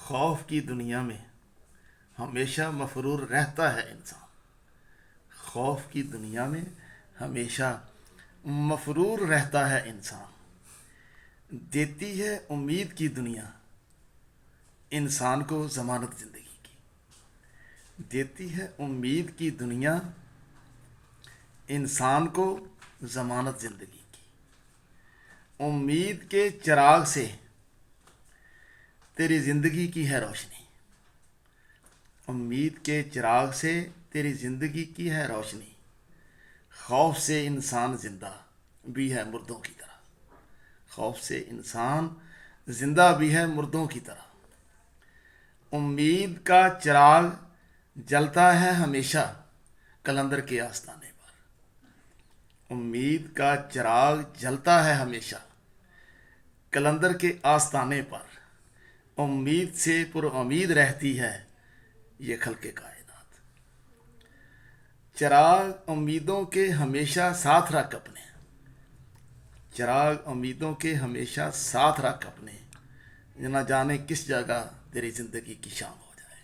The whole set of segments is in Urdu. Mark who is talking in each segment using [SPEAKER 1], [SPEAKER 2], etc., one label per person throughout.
[SPEAKER 1] خوف کی دنیا میں ہمیشہ مفرور رہتا ہے انسان. خوف کی دنیا میں ہمیشہ مفرور رہتا ہے انسان. دیتی ہے امید کی دنیا انسان کو ضمانت زندگی کی. دیتی ہے امید کی دنیا انسان کو ضمانت زندگی کی. امید کے چراغ سے تیری زندگی کی ہے روشنی. امید کے چراغ سے تیری زندگی کی ہے روشنی. خوف سے انسان زندہ بھی ہے مردوں کی طرح. خوف سے انسان زندہ بھی ہے مردوں کی طرح. امید کا چراغ جلتا ہے ہمیشہ قلندر کے آستانے پر. امید کا چراغ جلتا ہے ہمیشہ قلندر کے آستانے پر. امید سے پر امید رہتی ہے یہ خلق کائنات. چراغ امیدوں کے ہمیشہ ساتھ رکھ اپنے. چراغ امیدوں کے ہمیشہ ساتھ رکھ اپنے. نہ جانے کس جگہ تیری زندگی کی شام ہو جائے.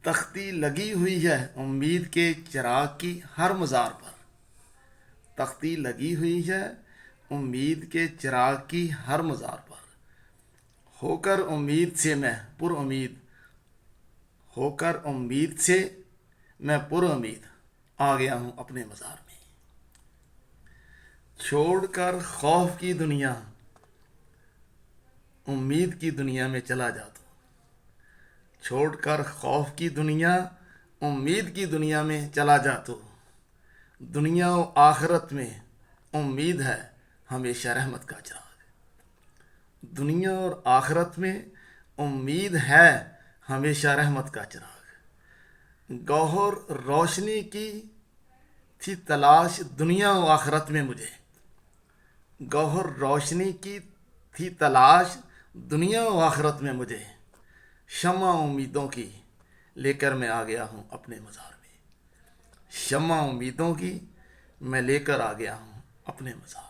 [SPEAKER 1] تختی لگی ہوئی ہے امید کے چراغ کی ہر مزار پر. تختی لگی ہوئی ہے امید کے چراغ کی ہر مزار پر. ہو کر امید سے میں پر امید ہو کر امید سے میں پر امید آ گیا ہوں اپنے مزار میں. چھوڑ کر خوف کی دنیا امید کی دنیا میں چلا جا تو. چھوڑ کر خوف کی دنیا امید کی دنیا میں چلا جا تو. دنیا و آخرت میں امید ہے ہمیشہ رحمت کا چراغ. دنیا اور آخرت میں امید ہے ہمیشہ رحمت کا چراغ. گوہر روشنی کی تھی تلاش دنیا و آخرت میں مجھے. گوہر روشنی کی تھی تلاش دنیا و آخرت میں مجھے. شمع امیدوں کی لے کر میں آ گیا ہوں اپنے مزار میں. شمع امیدوں کی میں لے کر آ گیا ہوں اپنے مزار